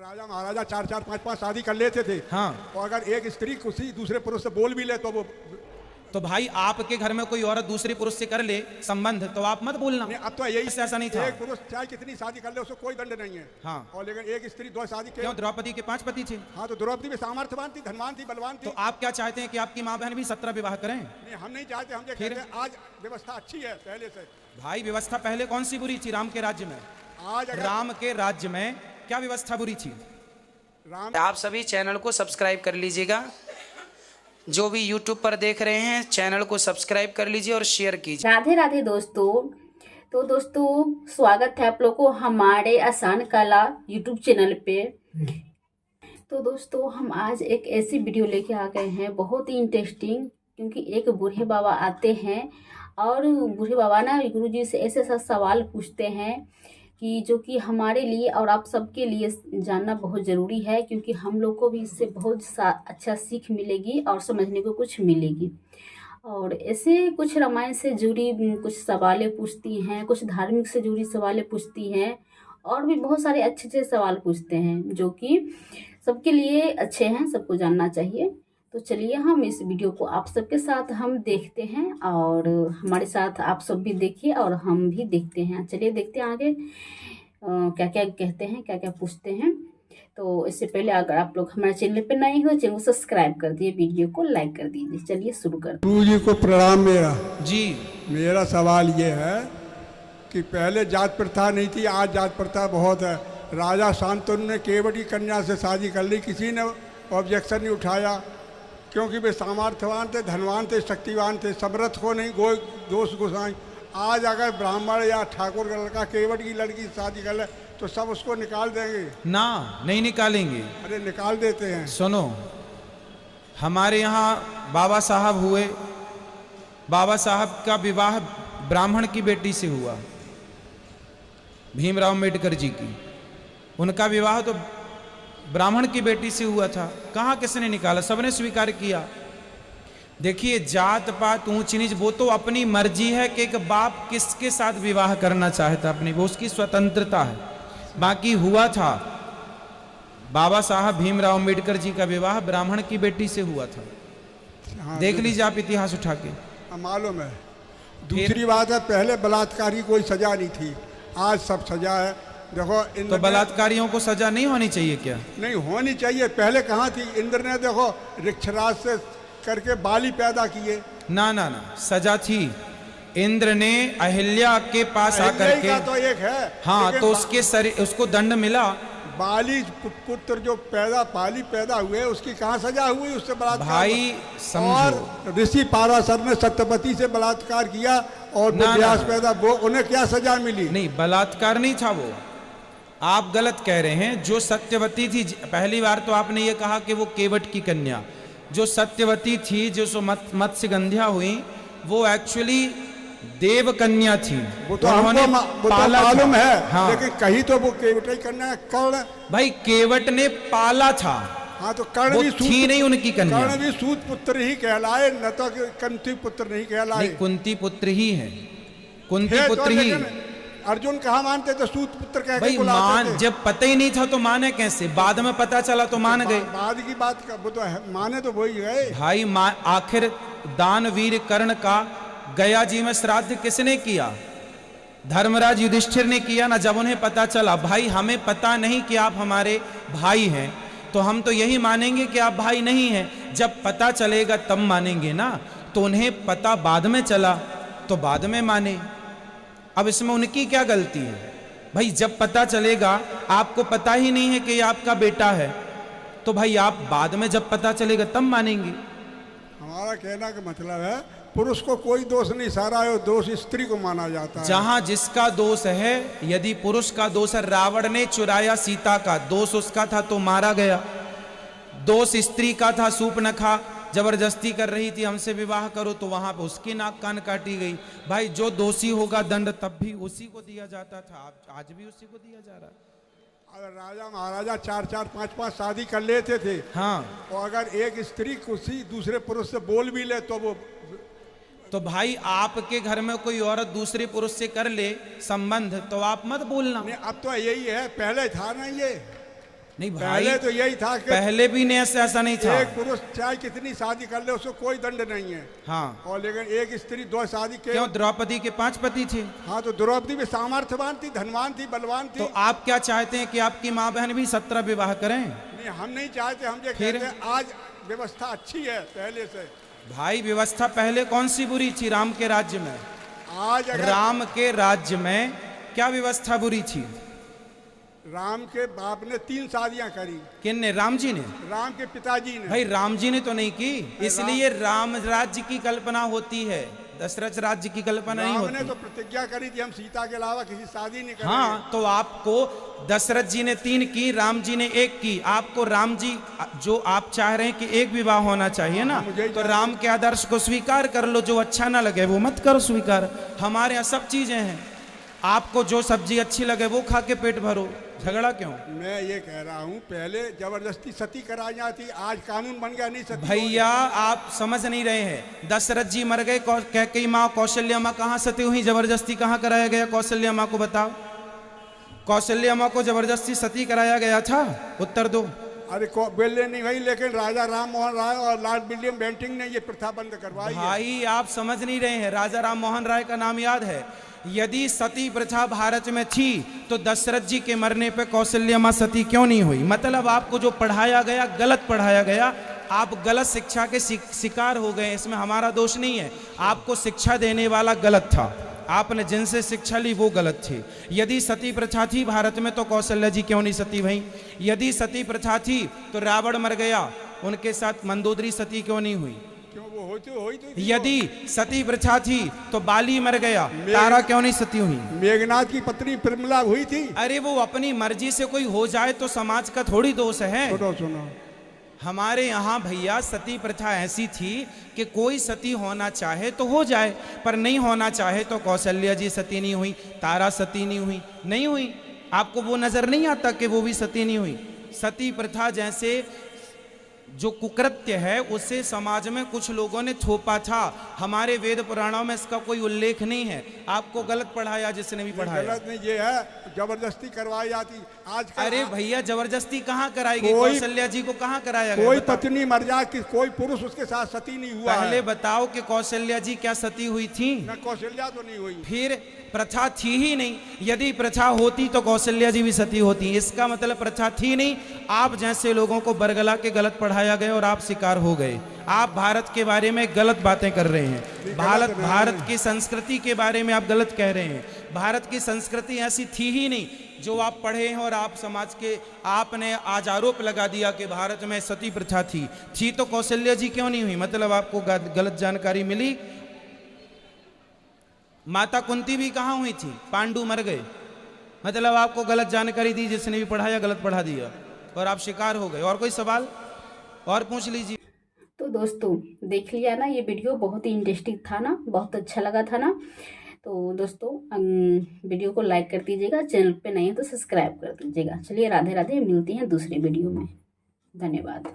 राजा महाराजा चार चार पांच पांच शादी कर लेते थे। हाँ। और अगर एक स्त्री किसी दूसरे पुरुष से बोल भी ले तो वो तो भाई आपके घर में कोई औरत दूसरे पुरुष से कर ले संबंध तो आप मत बोलना। नहीं, अब तो यही ऐसा नहीं था। एक पुरुष चाहे कितनी शादी कर ले उसको कोई दंड नहीं है। हाँ। और लेकिन एक स्त्री दो शादी क्यों द्रौपदी के 5 पति थे। हाँ, तो द्रौपदी में सामर्थ्यवान थी, धनवान थी, बलवान थी। तो आप क्या चाहते हैं कि आपकी माँ बहन भी 17 विवाह करें। नहीं, हम नहीं चाहते, हम ये फिर? कहते हैं आज व्यवस्था अच्छी है पहले से। भाई व्यवस्था पहले कौन सी बुरी थी राम के राज्य में। आज अगर राम के राज्य में क्या व्यवस्था बुरी थी। राम आप सभी चैनल को सब्सक्राइब कर लीजिएगा। जो भी YouTube पर देख रहे हैं चैनल को सब्सक्राइब कर लीजिए और शेयर कीजिए। राधे राधे दोस्तों। तो दोस्तों स्वागत है आप लोग को हमारे आसान कला YouTube चैनल पे। तो दोस्तों हम आज एक ऐसी वीडियो लेके आ गए हैं बहुत ही इंटरेस्टिंग, क्योंकि एक बूढ़े बाबा आते हैं और बूढ़े बाबा ना गुरुजी से ऐसे ऐसा सवाल पूछते हैं कि जो कि हमारे लिए और आप सबके लिए जानना बहुत ज़रूरी है, क्योंकि हम लोग को भी इससे बहुत अच्छा सीख मिलेगी और समझने को कुछ मिलेगी। और ऐसे कुछ रामायण से जुड़ी कुछ सवालें पूछती हैं, कुछ धार्मिक से जुड़ी सवालें पूछती हैं और भी बहुत सारे अच्छे अच्छे सवाल पूछते हैं जो कि सबके लिए अच्छे हैं, सबको जानना चाहिए। तो चलिए हम इस वीडियो को आप सबके साथ हम देखते हैं और हमारे साथ आप सब भी देखिए और हम भी देखते हैं। चलिए देखते हैं आगे क्या क्या कहते हैं, क्या क्या पूछते हैं। तो इससे पहले अगर आप लोग हमारे चैनल पे नए हो चैनल को सब्सक्राइब कर दिए, वीडियो को लाइक कर दीजिए। चलिए शुरू करते हैं। गुरु जी को प्रणाम। जी मेरा सवाल ये है कि पहले जात प्रथा नहीं थी, आज जात प्रथा बहुत है। राजा शांतनु ने केवटी कन्या से शादी कर ली, किसी ने ऑब्जेक्शन नहीं उठाया, क्योंकि वे सामर्थ्यवान थे, धनवान थे, शक्तिवान थे, समर्थ को नहीं गो दोष गोसाई। आज अगर ब्राह्मण या ठाकुर का लड़का केवट की लड़की से शादी कर ले तो सब उसको निकाल देंगे ना, नहीं निकालेंगे। अरे निकाल देते हैं। सुनो, हमारे यहाँ बाबा साहब हुए, बाबा साहब का विवाह ब्राह्मण की बेटी से हुआ, भीमराव अम्बेडकर जी की। उनका विवाह तो ब्राह्मण की बेटी से हुआ था, कहाँ किसने निकाला, सबने स्वीकार किया। देखिए जात पात ऊंच नीच वो तो अपनी मर्जी है कि एक बाप किसके साथ विवाह करना चाहता, अपनी वो उसकी स्वतंत्रता है। बाकी हुआ था बाबा साहब भीमराव अम्बेडकर जी का विवाह ब्राह्मण की बेटी से हुआ था। हाँ, देख लीजिए आप इतिहास उठा के, मालूम है। दूसरी बात है, पहले बलात्कार की कोई सजा नहीं थी, आज सब सजा है। देखो तो बलात्कारियों को सजा नहीं होनी चाहिए क्या। नहीं होनी चाहिए, पहले कहाँ थी। इंद्र ने देखो रिक्षराज से करके बाली पैदा किए। ना ना ना, सजा थी। इंद्र ने अहिल्या के पास आकर के तो एक है। हाँ, तो उसके उसको दंड मिला। बाली पुत्र जो बाली पैदा हुए उसकी कहाँ सजा हुई, उससे बलात्कार। भाई समझो, और ऋषि पाराशर ने सत्यवती से बलात्कार किया और व्यास पैदा, वो उन्हें क्या सजा मिली। नहीं, बलात्कार नहीं था वो, आप गलत कह रहे हैं। जो सत्यवती थी, पहली बार तो आपने ये कहा कि वो केवट की कन्या, जो सत्यवती थी, जो मत्स्यगंध्या हुई, वो एक्चुअली देव कन्या थी। वो तो हमको मालूम है। हाँ। लेकिन कहीं तो वो केवट ही कन्या। कर्ण भाई केवट ने पाला था। हाँ, तो कर्ण भी थी नहीं उनकी कन्या। कर्ण भी सूत पुत्र ही कहलाए, न तो कुंती पुत्र नहीं कहलाए। नहीं, कुंती पुत्र ही है, कुंती पुत्र ही। अर्जुन कहाँ मानते थे, सूत पुत्र कह के भाई मान, जब पता ही नहीं था तो माने कैसे, बाद में पता चला तो मान गए। बाद की बात का वो तो है, माने तो वही गए। भाई आखिर दानवीर कर्ण का गया जी में श्राद्ध किसने किया, धर्मराज युधिष्ठिर ने किया ना। जब उन्हें पता चला भाई हमें पता नहीं कि आप हमारे भाई हैं, तो हम तो यही मानेंगे कि आप भाई नहीं हैं। जब पता चलेगा तब मानेंगे ना, तो उन्हें पता बाद में चला तो बाद में माने। अब इसमें उनकी क्या गलती है भाई। जब पता चलेगा, आपको पता ही नहीं है कि ये आपका बेटा है, तो भाई आप बाद में जब पता चलेगा तब मानेंगे। हमारा कहना का मतलब है पुरुष को कोई दोष नहीं, सारा दोष स्त्री को माना जाता है। जहां जिसका दोष है, यदि पुरुष का दोष है, रावण ने चुराया सीता का, दोष उसका था तो मारा गया। दोष स्त्री का था, सूर्पनखा जबरदस्ती कर रही थी हमसे विवाह करो, तो वहां पे उसकी नाक कान काटी गई। भाई जो दोषी होगा दंड तब भी उसी को दिया जाता था, आज भी उसी को दिया जा रहा है। अगर राजा महाराजा चार चार पांच पांच शादी कर लेते थे, हाँ, और अगर एक स्त्री किसी दूसरे पुरुष से बोल भी ले तो वो तो भाई आपके घर में कोई औरत दूसरे पुरुष से कर ले संबंध तो आप मत बोलना। अब तो यही है, पहले था ना ये। नहीं भाई, पहले तो यही था कि पहले भी ने ऐसा नहीं था। एक पुरुष चाहे कितनी शादी कर ले उसको कोई दंड नहीं है। हाँ, और लेकिन एक स्त्री 2 शादी के। क्यों? द्रौपदी के 5 पति थे। हाँ, तो द्रौपदी भी सामर्थ्यवान थी, धनवान थी, बलवान थी। तो आप क्या चाहते हैं कि आपकी माँ बहन भी 17 विवाह करें? नहीं, हम नहीं चाहते। हम ये फिर? कहते हैं आज व्यवस्था अच्छी है पहले से। भाई व्यवस्था पहले कौन सी बुरी थी? राम के राज्य में, आज अगर राम के राज्य में क्या व्यवस्था बुरी थी? राम के बाप ने 3 शादियां करी। किन ने? राम जी ने? राम के पिताजी ने। भाई राम जी ने तो नहीं की, इसलिए राम राज्य की कल्पना होती है, दशरथ राज्य की कल्पना नहीं राम ने होती। तो प्रतिज्ञा करी थी हम सीता के अलावा किसी शादी नहीं करेंगे। हाँ, तो आपको दशरथ जी ने 3 की, राम जी ने 1 की। आपको राम जी जो आप चाह रहे हैं कि 1 विवाह होना चाहिए ना, तो राम के आदर्श को स्वीकार कर लो। जो अच्छा ना लगे वो मत करो स्वीकार। हमारे यहाँ सब चीजें हैं, आपको जो सब्जी अच्छी लगे वो खा के पेट भरो, झगड़ा क्यों? मैं ये कह रहा हूँ पहले जबरदस्ती सती कराई जाती, आज कानून बन गया नहीं सती। भैया आप समझ नहीं रहे हैं। दशरथ जी मर गए, कैकेयी माँ, कौशल्या माँ कहाँ सती हुई? जबरदस्ती कहाँ कराया गया? कौशल्या माँ को बताओ। कौशल्या माँ को जबरदस्ती सती कराया गया था? उत्तर दो। अरे बिल्ले नहीं भाई, लेकिन राजा राम मोहन राय और लॉर्ड विलियम बेंटिंग ने ये प्रथा बंद करवाई है। भाई आप समझ नहीं रहे हैं। राजा राम मोहन राय का नाम याद है? यदि सती प्रथा भारत में थी तो दशरथ जी के मरने पे कौशल्या माँ सती क्यों नहीं हुई? मतलब आपको जो पढ़ाया गया गलत पढ़ाया गया, आप गलत शिक्षा के शिकार हो गए। इसमें हमारा दोष नहीं है, आपको शिक्षा देने वाला गलत था, आपने जिनसे शिक्षा ली वो गलत थी। यदि सती प्रथा थी भारत में तो कौशल्या जी क्यों नहीं सती भाई? यदि सती प्रथा थी तो रावण मर गया, उनके साथ मंदोदरी सती क्यों नहीं हुई? क्यों वो होती तो यदि सती प्रथा थी तो बाली मर गया, तारा क्यों नहीं सती हुई? मेघनाथ की पत्नी प्रमिला हुई थी। अरे वो अपनी मर्जी से कोई हो जाए तो समाज का थोड़ी दोष है। सुनो हमारे यहाँ भैया सती प्रथा ऐसी थी कि कोई सती होना चाहे तो हो जाए, पर नहीं होना चाहे तो कौशल्या जी सती नहीं हुई, तारा सती नहीं हुई, नहीं हुई। आपको वो नजर नहीं आता कि वो भी सती नहीं हुई? सती प्रथा जैसे जो कुकृत्य है उसे समाज में कुछ लोगों ने थोपा था। हमारे वेद पुराणों में इसका कोई उल्लेख नहीं है। आपको गलत पढ़ाया जिसने भी पढ़ाया। गलत नहीं, ये है जबरदस्ती करवाई जाती आज। अरे भैया जबरदस्ती कहाँ कराएगी? कौशल्या जी को कहाँ कराया गया? कोई पत्नी मर जाए कि कोई पुरुष उसके साथ सती नहीं हुआ। पहले बताओ कि कौशल्या जी क्या सती हुई थी? न कौशल्या तो नहीं हुई। फिर प्रथा थी ही नहीं। यदि प्रथा होती तो कौशल्या जी भी सती होती। इसका मतलब प्रथा थी नहीं। आप जैसे लोगों को बरगला के गलत पढ़ाया गया और आप शिकार हो गए। आप भारत के बारे में गलत बातें कर रहे हैं। भारत की संस्कृति के बारे में आप गलत कह रहे हैं। भारत की संस्कृति ऐसी थी ही नहीं जो आप पढ़े हैं। और आप समाज के आपने आज आरोप लगा दिया कि भारत में सती प्रथा थी तो कौशल्या जी क्यों नहीं हुई? मतलब आपको गलत जानकारी मिली। माता कुंती भी कहाँ हुई थी? पांडु मर गए। मतलब आपको गलत जानकारी दी, जिसने भी पढ़ाया गलत पढ़ा दिया और आप शिकार हो गए। और कोई सवाल और पूछ लीजिए। तो दोस्तों देख लिया ना, ये वीडियो बहुत ही इंटरेस्टिंग था ना, बहुत अच्छा लगा था ना। तो दोस्तों वीडियो को लाइक कर दीजिएगा, चैनल पे नहीं है तो सब्सक्राइब कर दीजिएगा। चलिए राधे राधे, मिलती हैं दूसरी वीडियो में। धन्यवाद।